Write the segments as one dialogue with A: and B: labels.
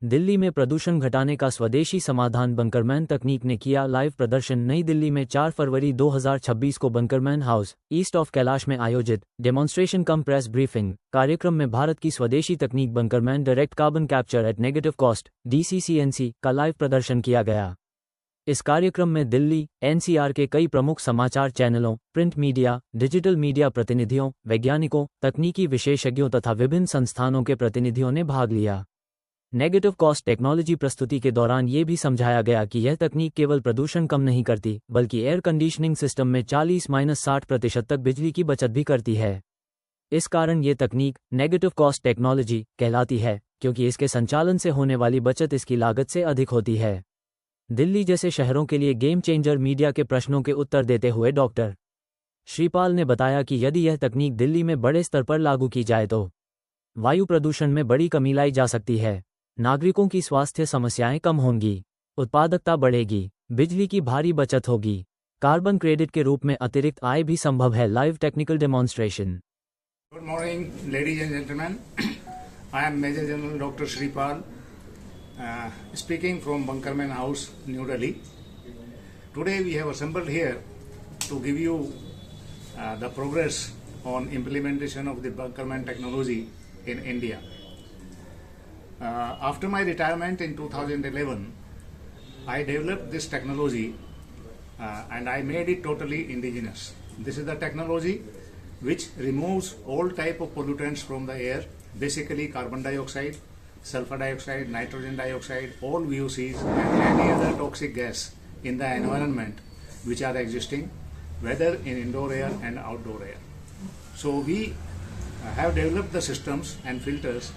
A: दिल्ली में प्रदूषण घटाने का स्वदेशी समाधान बंकरमैन तकनीक ने किया लाइव प्रदर्शन। नई दिल्ली में 4 फरवरी 2026 को बंकरमैन हाउस ईस्ट ऑफ कैलाश में आयोजित डेमोन्स्ट्रेशन कम प्रेस ब्रीफिंग कार्यक्रम में भारत की स्वदेशी तकनीक Bunkerman direct carbon capture at negative cost DCCNC का लाइव प्रदर्शन किया गया। इस कार्यक्रम में दिल्ली NCR के कई प्रमुख समाचार चैनलों, प्रिंट मीडिया, डिजिटल मीडिया प्रतिनिधियों, वैज्ञानिकों, तकनीकी विशेषज्ञों तथा विभिन्न संस्थानों के प्रतिनिधियों ने भाग लिया। नेगेटिव कॉस्ट टेक्नोलॉजी प्रस्तुति के दौरान ये भी समझाया गया कि यह तकनीक केवल प्रदूषण कम नहीं करती, बल्कि एयर कंडीशनिंग सिस्टम में 40-60% तक बिजली की बचत भी करती है। इस कारण ये तकनीक नेगेटिव कॉस्ट टेक्नोलॉजी कहलाती है, क्योंकि इसके संचालन से होने वाली बचत इसकी लागत से अधिक होती है। दिल्ली जैसे शहरों के लिए गेम चेंजर मीडिया के प्रश्नों के उत्तर देते हुए डॉक्टर श्रीपाल ने बताया कि यदि यह तकनीक दिल्ली में बड़े स्तर पर लागू की जाए तो वायु प्रदूषण में बड़ी कमी लाई जा सकती है, नागरिकों की स्वास्थ्य समस्याएं कम होंगी, उत्पादकता बढ़ेगी, बिजली की भारी बचत होगी, कार्बन क्रेडिट के रूप में अतिरिक्त आय भी संभव है। Live technical demonstration.
B: Good morning ladies and gentleman, I am major general doctor Shripal speaking from Bunkerman House, New Delhi. Today we have assembled here to give you the progress on implementation of the Bunkerman technology in India. After my retirement in 2011, I developed this technology and I made it totally indigenous. This is the technology which removes all type of pollutants from the air, basically carbon dioxide, sulfur dioxide, nitrogen dioxide, all VOCs and any other toxic gas in the environment which are existing, whether in indoor air and outdoor air. So we have developed the systems and filters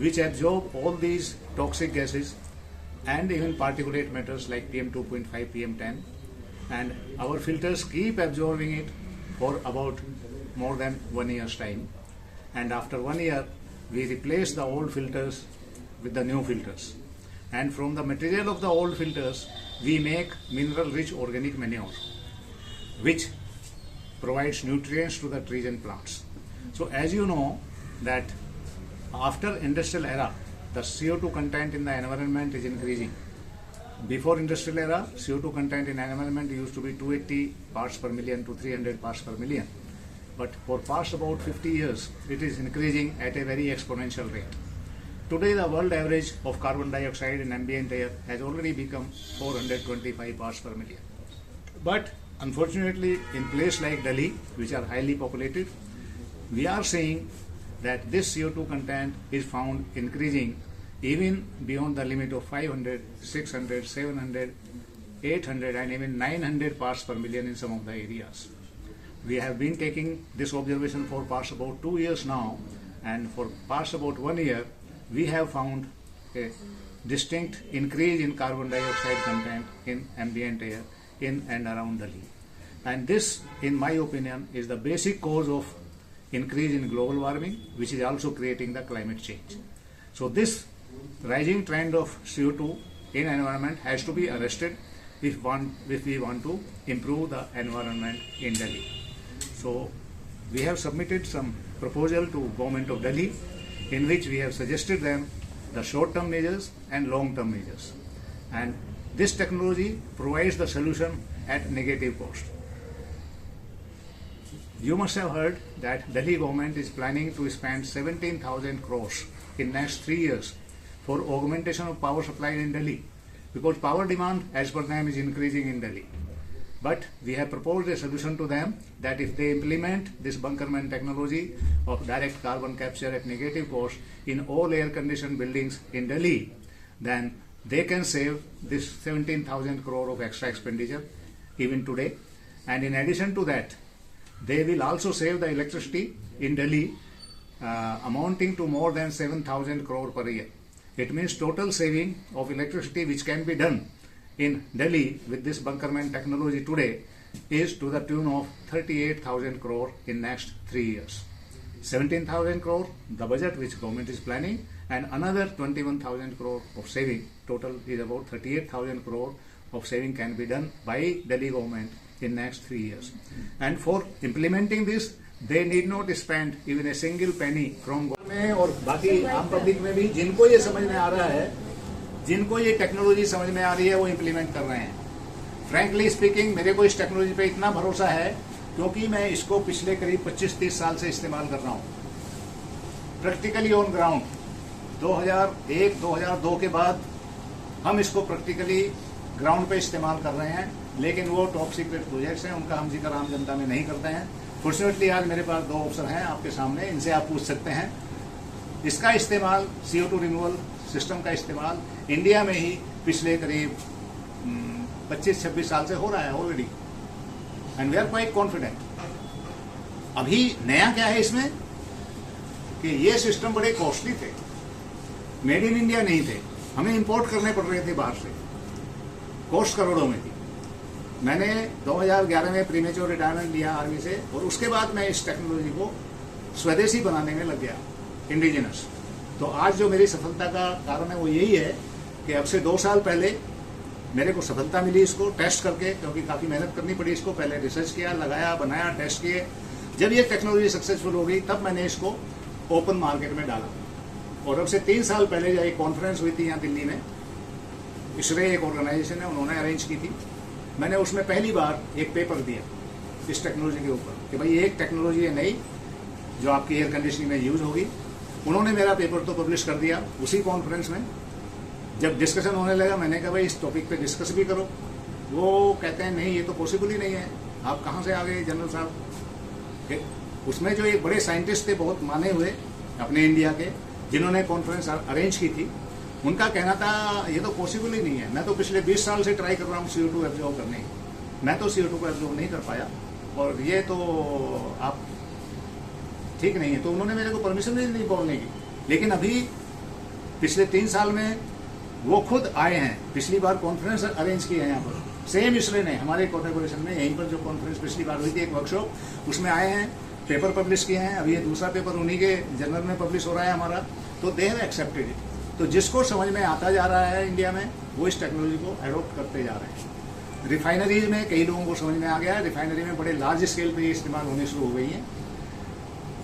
B: which absorb all these toxic gases and even particulate matters like PM2.5, PM10, and our filters keep absorbing it for about more than 1 year's time, and after 1 year we replace the old filters with the new filters, and from the material of the old filters we make mineral rich organic manure which provides nutrients to the trees and plants. So as you know that after industrial era the CO2 content in the environment is increasing. Before industrial era CO2 content in environment used to be 280 parts per million to 300 parts per million, but for past about 50 years it is increasing at a very exponential rate. Today the world average of carbon dioxide in ambient air has already become 425 parts per million. But unfortunately in places like Delhi, which are highly populated, we are seeing that this CO2 content is found increasing even beyond the limit of 500, 600, 700, 800 and even 900 parts per million in some of the areas. We have been taking this observation for past about 2 years now, and for past about 1 year we have found a distinct increase in carbon dioxide content in ambient air in and around Delhi. And this, in my opinion, is the basic cause of increase in global warming, which is also creating the climate change. So this rising trend of CO2 in environment has to be arrested if we want to improve the environment in Delhi. So we have submitted some proposal to Government of Delhi in which we have suggested them the short-term measures and long-term measures. And this technology provides the solution at negative cost. You must have heard that Delhi government is planning to spend 17,000 crores in next 3 years for augmentation of power supply in Delhi, because power demand as per them is increasing in Delhi. But we have proposed a solution to them that if they implement this Bunkerman technology of direct carbon capture at negative cost in all air conditioned buildings in Delhi, then they can save this 17,000 crore of extra expenditure even today. And in addition to that, they will also save the electricity in Delhi amounting to more than 7,000 crore per year. It means total saving of electricity which can be done in Delhi with this Bunkerman technology today is to the tune of 38,000 crore in next 3 years. 17,000 crore the budget which government is planning, and another 21,000 crore of saving. Total is about 38,000 crore of saving can be done by Delhi government in next 3 years. And for implementing this they need not spend even a single penny from government. और बाकी आम public में भी जिनको ये समझ में आ रहा है जिनको ये टेक्नोलॉजी समझ में आ रही है वो इम्प्लीमेंट कर रहे हैं। फ्रैंकली स्पीकिंग, मेरे को इस टेक्नोलॉजी पे इतना भरोसा है क्योंकि मैं इसको पिछले करीब 25-30 साल से इस्तेमाल कर रहा हूँ प्रैक्टिकली ऑन ग्राउंड। 2001-2002 के बाद हम इसको प्रैक्टिकली ग्राउंड पे इस्तेमाल कर रहे हैं, लेकिन वो टॉप सीक्रेट प्रोजेक्ट्स हैं, उनका हम जिक्र आम जनता में नहीं करते हैं। फॉर्चुनेटली आज मेरे पास 2 अफसर हैं आपके सामने, इनसे आप पूछ सकते हैं। इसका इस्तेमाल CO2 रिमूवल सिस्टम का इस्तेमाल इंडिया में ही पिछले करीब 25-26 साल से हो रहा है already, and we are quite confident. अभी नया क्या है इसमें कि ये सिस्टम बड़े कॉस्टली थे, मेड इन इंडिया नहीं थे, हमें इंपोर्ट करने पड़ रहे थे बाहर से, कॉस्ट करोड़ों में थी। मैंने 2011 में प्रीमेच्योर रिटायरमेंट लिया आर्मी से, और उसके बाद मैं इस टेक्नोलॉजी को स्वदेशी बनाने में लग गया, इंडिजिनस। तो आज जो मेरी सफलता का कारण है वो यही है कि अब से 2 साल पहले मेरे को सफलता मिली इसको टेस्ट करके, क्योंकि काफ़ी मेहनत करनी पड़ी इसको। पहले रिसर्च किया, लगाया, बनाया, टेस्ट किए। जब ये टेक्नोलॉजी सक्सेसफुल हो गई तब मैंने इसको ओपन मार्केट में डाला। और अब से 3 साल पहले जो एक कॉन्फ्रेंस हुई थी यहाँ दिल्ली में, इसरे एक ऑर्गेनाइजेशन है, उन्होंने अरेंज की थी। मैंने उसमें पहली बार एक पेपर दिया इस टेक्नोलॉजी के ऊपर कि भाई एक टेक्नोलॉजी है नई जो आपकी एयर कंडीशनिंग में यूज होगी। उन्होंने मेरा पेपर तो पब्लिश कर दिया उसी कॉन्फ्रेंस में। जब डिस्कशन होने लगा मैंने कहा भाई इस टॉपिक पे डिस्कस भी करो। वो कहते हैं नहीं, ये तो पॉसिबल ही नहीं है, आप कहाँ से आ गए जनरल साहब। उसमें जो एक बड़े साइंटिस्ट थे बहुत माने हुए अपने इंडिया के, जिन्होंने कॉन्फ्रेंस अरेंज की थी, उनका कहना था ये तो पॉसिबल ही नहीं है। मैं तो पिछले 20 साल से ट्राई कर रहा हूँ CO2 एब्जॉर्ब करने की, मैं तो CO2 को एब्जॉर्ब नहीं कर पाया, और ये तो आप ठीक नहीं है। तो उन्होंने मेरे को परमिशन नहीं दी बोलने की। लेकिन अभी पिछले 3 साल में वो खुद आए हैं, पिछली बार कॉन्फ्रेंस अरेंज की है यहाँ पर, सेम इसरे ने हमारे कोलैबोरेशन में, यहीं पर जो कॉन्फ्रेंस पिछली बार हुई थी एक वर्कशॉप, उसमें आए हैं, पेपर पब्लिश किए हैं। अभी ये दूसरा पेपर उन्हीं के जर्नल में पब्लिश हो रहा है हमारा। तो दे हैव एक्सेप्टेड इट। तो जिसको समझ में आता जा रहा है इंडिया में, वो इस टेक्नोलॉजी को एडोप्ट करते जा रहे हैं। रिफाइनरीज में कई लोगों को समझ में आ गया है, रिफाइनरी में बड़े लार्ज स्केल पर ये इस्तेमाल होने शुरू हो गई हैं।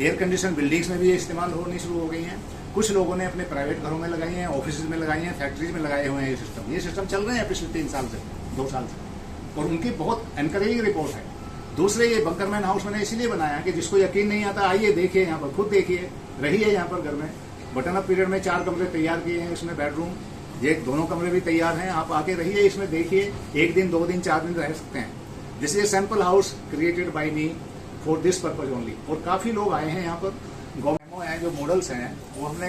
B: एयर कंडीशन बिल्डिंग्स में भी ये इस्तेमाल होनी शुरू हो गई हैं। कुछ लोगों ने अपने प्राइवेट घरों में लगाई हैं, ऑफिस में लगाई हैं, फैक्ट्रीज में लगाए हुए हैं। ये सिस्टम चल रहे हैं पिछले 3 साल से, 2 साल से, और उनकी बहुत एनकरेजिंग रिपोर्ट है। दूसरे ये बंकरमैन हाउस मैंने इसीलिए बनाया कि जिसको यकीन नहीं आता आइए देखिए, यहाँ पर खुद देखिए, रहिए यहाँ पर घर में। बटन अप पीरियड में 4 कमरे तैयार किए हैं, इसमें बेडरूम, ये दोनों कमरे भी तैयार हैं। आप आके रहिए इसमें, देखिए, 1 दिन 2 दिन 4 दिन रह सकते हैं। This is a sample house created by me for this purpose only. और काफी लोग आए हैं यहाँ पर। गवर्नमेंट है जो मॉडल्स हैं वो हमने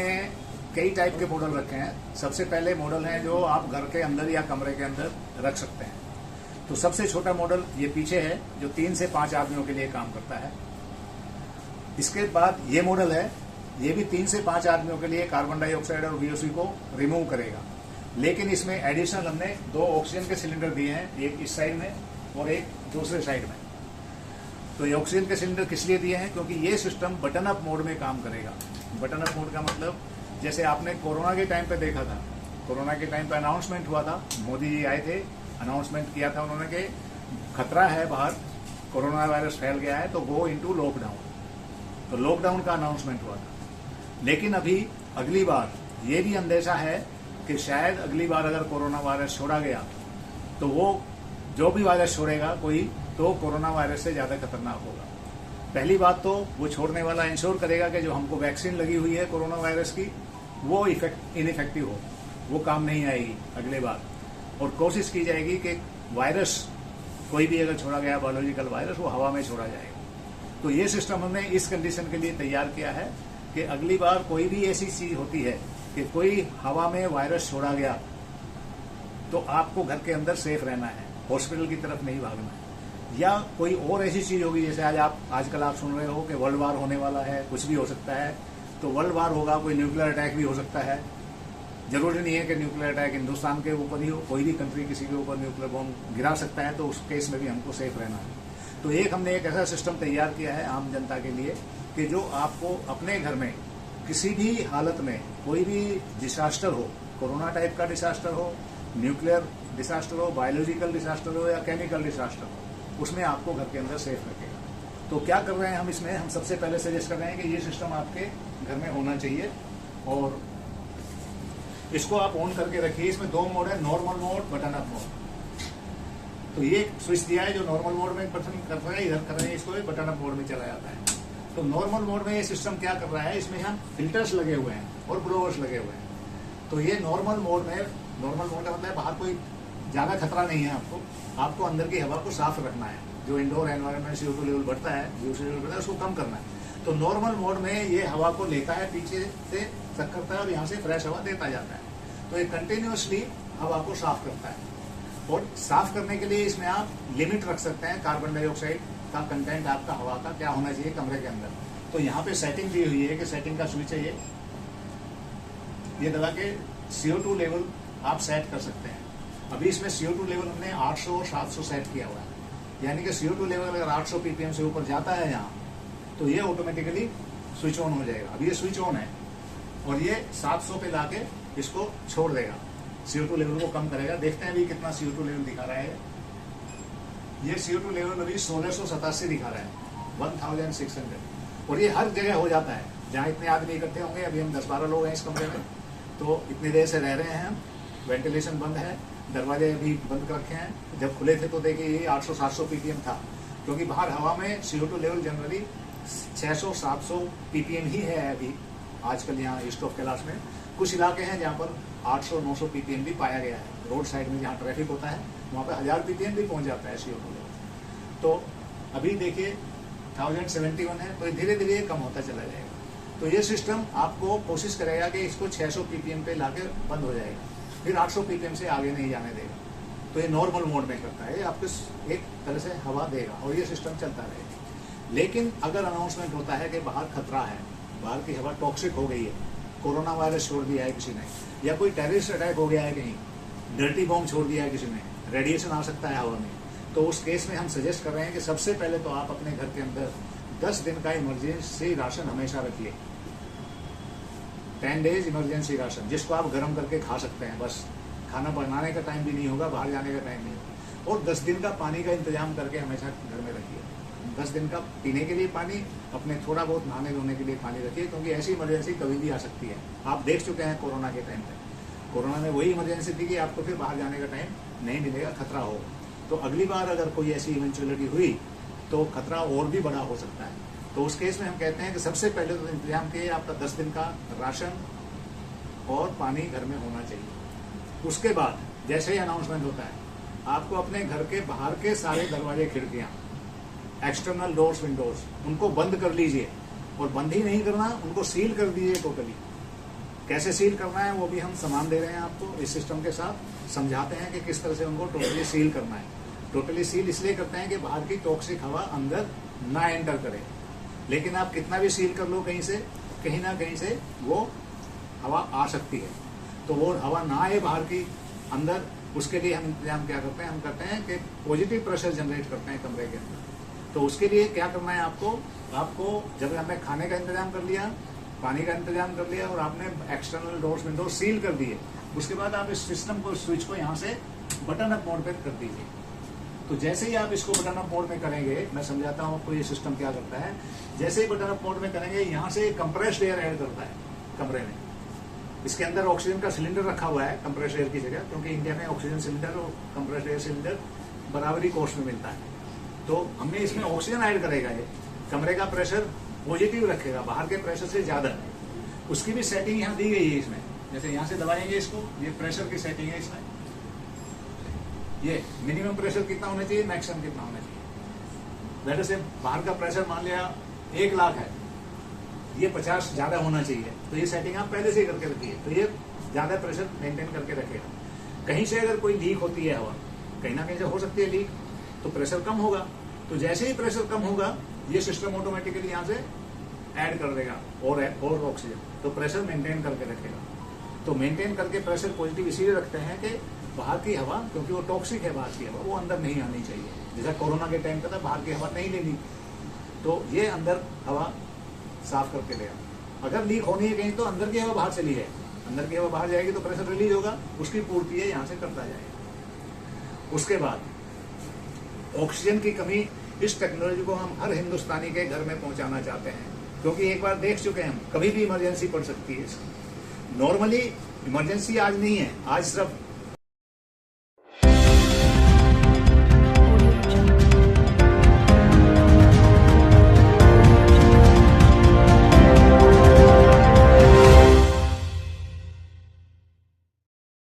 B: कई टाइप के मॉडल रखे हैं। सबसे पहले मॉडल है जो आप घर के अंदर या कमरे के अंदर रख सकते हैं। तो सबसे छोटा मॉडल ये पीछे है जो 3 से 5 आदमियों के लिए काम करता है। इसके बाद ये मॉडल है, ये भी 3 से 5 आदमियों के लिए कार्बन डाइऑक्साइड और VOC को रिमूव करेगा। लेकिन इसमें एडिशनल हमने 2 ऑक्सीजन के सिलेंडर दिए हैं, एक इस साइड में और एक दूसरे साइड में। तो ये ऑक्सीजन के सिलेंडर किस लिए दिए हैं? क्योंकि ये सिस्टम बटन अप मोड में काम करेगा। बटन अप मोड का मतलब जैसे आपने कोरोना के टाइम पे देखा था, कोरोना के टाइम पे अनाउंसमेंट हुआ था, मोदी जी आए थे, अनाउंसमेंट किया था उन्होंने कि खतरा है बाहर, कोरोना वायरस फैल गया है तो गो इनटू लॉकडाउन। तो लॉकडाउन का अनाउंसमेंट हुआ था। लेकिन अभी अगली बार ये भी अंदेशा है कि शायद अगली बार अगर कोरोना वायरस छोड़ा गया तो वो जो भी वायरस छोड़ेगा कोई, तो कोरोना वायरस से ज्यादा खतरनाक होगा। पहली बात तो वो छोड़ने वाला इंश्योर करेगा कि जो हमको वैक्सीन लगी हुई है कोरोना वायरस की वो इनइफेक्टिव हो, वो काम नहीं आएगी अगले बार। और कोशिश की जाएगी कि वायरस कोई भी अगर छोड़ा गया बायोलॉजिकल वायरस वो हवा में छोड़ा जाएगा। तो ये सिस्टम हमने इस कंडीशन के लिए तैयार किया है कि अगली बार कोई भी ऐसी चीज होती है कि कोई हवा में वायरस छोड़ा गया तो आपको घर के अंदर सेफ रहना है, हॉस्पिटल की तरफ नहीं भागना है। या कोई और ऐसी चीज होगी जैसे आजकल आप सुन रहे हो कि वर्ल्ड वार होने वाला है, कुछ भी हो सकता है। तो वर्ल्ड वार होगा, कोई न्यूक्लियर अटैक भी हो सकता है। जरूरी नहीं है कि न्यूक्लियर अटैक हिंदुस्तान के ऊपर ही हो, कोई भी कंट्री किसी के ऊपर न्यूक्लियर बॉम्ब गिरा सकता है, तो उस केस में भी हमको सेफ रहना है। तो हमने एक ऐसा सिस्टम तैयार किया है आम जनता के लिए कि जो आपको अपने घर में किसी भी हालत में कोई भी डिसास्टर हो, कोरोना टाइप का डिसास्टर हो, न्यूक्लियर डिसास्टर हो, बायोलॉजिकल डिसास्टर हो या केमिकल डिसास्टर हो, उसमें आपको घर के अंदर सेफ रखेगा। तो क्या कर रहे हैं हम इसमें, हम सबसे पहले सजेस्ट कर रहे हैं कि ये सिस्टम आपके घर में होना चाहिए। और इसको आप ऑन करके रखिए। इसमें दो मोड है, normal mode, button up mode. तो ये स्विच दिया है जो नॉर्मल मोड में बटन कर रहा है, इधर कर रहे हैं इसको, बटन अप मोड में चला जाता है। तो नॉर्मल मोड में ये सिस्टम क्या कर रहा है, इसमें यहाँ फिल्टर्स लगे हुए हैं और ब्लोअर्स लगे हुए हैं। तो ये नॉर्मल मोड में, नॉर्मल मोड का मतलब बाहर कोई ज्यादा खतरा नहीं है आपको अंदर की हवा को साफ रखना है। जो इंडोर एनवायरनमेंट CO2 लेवल बढ़ता है, CO2 लेवल बढ़ता है, उसको कम करना है। तो नॉर्मल मोड में ये हवा को लेता है, पीछे से चक करता है और यहाँ से फ्रेश हवा देता जाता है। तो ये कंटिन्यूअसली हवा को साफ करता है। और साफ करने के लिए इसमें आप लिमिट रख सकते हैं, कार्बन डाइऑक्साइड का कंटेंट आपका हवा का क्या होना चाहिए कमरे के अंदर। तो यहाँ पे सेटिंग दी हुई है कि सेटिंग का स्विच है ये दबा के CO2 लेवल आप सेट कर सकते हैं। अभी इसमें CO2 लेवल हमने 800 और 700 सेट किया हुआ है, यानी कि CO2 लेवल अगर 800 ppm से ऊपर जाता है यहाँ, तो ये ऑटोमेटिकली स्विच ऑन हो जाएगा। अभी ये स्विच ऑन है और ये 700 पे लाके इसको छोड़ देगा, CO2 लेवल को कम करेगा। देखते हैं अभी कितना CO2 लेवल दिखा रहा है। ये CO2 लेवल अभी 1687 दिखा रहा है, 1600। और ये हर जगह हो जाता है जहाँ इतने आदमी इकट्ठे होंगे। अभी हम 10-12 लोग हैं इस कमरे में, तो इतनी देर से रह रहे हैं हम। वेंटिलेशन बंद है, दरवाजे अभी बंद कर रखे हैं। जब खुले थे तो देखिए ये 800-700 ppm था, क्योंकि बाहर हवा में CO2 लेवल जनरली 600-700 ppm ही है अभी आजकल यहाँ ईस्ट ऑफ कैलाश में। कुछ इलाके हैं जहाँ पर 800-900 ppm भी पाया गया है। रोड साइड में जहाँ ट्रैफिक होता है वहाँ पर 1000 ppm भी पहुँच जाता है CO2 लेवल। तो अभी देखिए 1071 है, तो धीरे धीरे कम होता चला जाएगा। तो ये सिस्टम आपको कोशिश करेगा कि इसको 600 ppm पे लाके बंद हो जाएगा, फिर 800 ppm से आगे नहीं जाने देगा। तो ये नॉर्मल मोड में करता है, आपको एक तरह से हवा देगा और ये सिस्टम चलता रहेगा। लेकिन अगर अनाउंसमेंट होता है कि बाहर खतरा है, बाहर की हवा टॉक्सिक हो गई है, कोरोना वायरस छोड़ दिया है किसी ने, या कोई टेररिस्ट अटैक हो गया है कहीं, डर्टी बॉम्ब छोड़ दिया है किसी ने, रेडिएशन आ सकता है हवा में, तो उस केस में हम सजेस्ट कर रहे हैं कि सबसे पहले तो आप अपने घर के अंदर 10 दिन का इमरजेंसी राशन हमेशा रखिए। 10 डेज इमरजेंसी राशन, जिसको आप गर्म करके खा सकते हैं। बस खाना बनाने का टाइम भी नहीं होगा, बाहर जाने का टाइम नहीं होगा। और 10 दिन का पानी का इंतजाम करके हमेशा घर में रखिए। 10 दिन का पीने के लिए पानी, अपने थोड़ा बहुत नहाने धोने के लिए पानी रखिए, क्योंकि ऐसी इमरजेंसी कभी भी आ सकती है। आप देख चुके हैं कोरोना के टाइम पे, कोरोना में वही इमरजेंसी थी कि आपको फिर बाहर जाने का टाइम नहीं मिलेगा, खतरा होगा। तो अगली बार अगर कोई ऐसी इवेंचुअलिटी हुई तो खतरा और भी बड़ा हो सकता है। तो उस केस में हम कहते हैं कि सबसे पहले तो इंतजाम किए आपका 10 दिन का राशन और पानी घर में होना चाहिए। उसके बाद जैसे ही अनाउंसमेंट होता है, आपको अपने घर के बाहर के सारे दरवाजे, खिड़कियां, एक्सटर्नल डोर्स, विंडोज, उनको बंद कर लीजिए। और बंद ही नहीं करना, उनको सील कर दीजिए टोटली। कैसे सील करना है वो भी हम सामान दे रहे हैं आपको, इस सिस्टम के साथ समझाते हैं कि किस तरह से उनको टोटली सील करना है। टोटली सील इसलिए करते हैं कि बाहर की टॉक्सिक हवा अंदर ना एंटर करे। लेकिन आप कितना भी सील कर लो, कहीं ना कहीं से वो हवा आ सकती है। तो वो हवा ना आए बाहर की अंदर, उसके लिए हम इंतजाम क्या करते हैं, हम करते हैं कि पॉजिटिव प्रेशर जनरेट करते हैं कमरे के अंदर। तो उसके लिए क्या करना है आपको जब हमने खाने का इंतजाम कर लिया, पानी का इंतजाम कर लिया और आपने एक्सटर्नल डोर्स, विंडोज सील कर दिए, उसके बाद आप इस सिस्टम को, स्विच को यहाँ से बटन अप मोड पे कर दीजिए। तो जैसे ही आप इसको बटन अप मोड में करेंगे, मैं समझाता हूँ आपको ये सिस्टम क्या करता है। जैसे ही बटन अप मोड में करेंगे, यहाँ से कंप्रेस्ड एयर ऐड करता है कमरे में। इसके अंदर ऑक्सीजन का सिलेंडर रखा हुआ है कंप्रेस्ड एयर की जगह, क्योंकि इंडिया में ऑक्सीजन सिलेंडर और कंप्रेस्ड एयर सिलेंडर बराबरी कॉस्ट में मिलता है। तो हमने इसमें ऑक्सीजन ऐड करेगा, ये कमरे का प्रेशर पॉजिटिव रखेगा, बाहर के प्रेशर से ज्यादा। उसकी भी सेटिंग यहाँ दी गई है इसमें। जैसे यहाँ से दबाएंगे इसको, ये प्रेशर की सेटिंग है इसमें। ये मिनिमम प्रेशर कितना होना चाहिए, मैक्सिमम कितना होना चाहिए। वैसे से बाहर का प्रेशर मान लिया 1 लाख है, ये 50 ज्यादा होना चाहिए। तो ये सेटिंग आप पहले से ही करके रखिए, तो ये ज्यादा प्रेशर मेंटेन करके रखेगा। कहीं से अगर कोई लीक होती है हवा, कहीं ना कहीं से हो सकती है लीक, तो प्रेशर कम होगा। तो जैसे ही प्रेशर कम होगा, ये सिस्टम ऑटोमेटिकली यहाँ से ऐड कर देगा और ऑक्सीजन, तो प्रेशर मेंटेन करके रखेगा। तो मेंटेन करके प्रेशर पॉजिटिव इसीलिए रखते हैं कि बाहर की हवा, क्योंकि वो टॉक्सिक है बाहर की हवा, वो अंदर नहीं आनी चाहिए। जैसा कोरोना के टाइम पे था, बाहर की हवा नहीं लेनी, तो ये अंदर हवा साफ करके देगा। अगर लीक होनी है कहीं, तो अंदर की हवा बाहर चली है, अंदर की हवा बाहर जाएगी तो प्रेशर रिलीज होगा, उसकी पूर्ति है यहाँ से करता जाएगा। उसके बाद ऑक्सीजन की कमी, इस टेक्नोलॉजी को हम हर हिंदुस्तानी के घर में पहुंचाना चाहते हैं, क्योंकि एक बार देख चुके हैं हम, कभी भी इमरजेंसी पड़ सकती है इसकी। नॉर्मली इमरजेंसी आज नहीं है, आज सिर्फ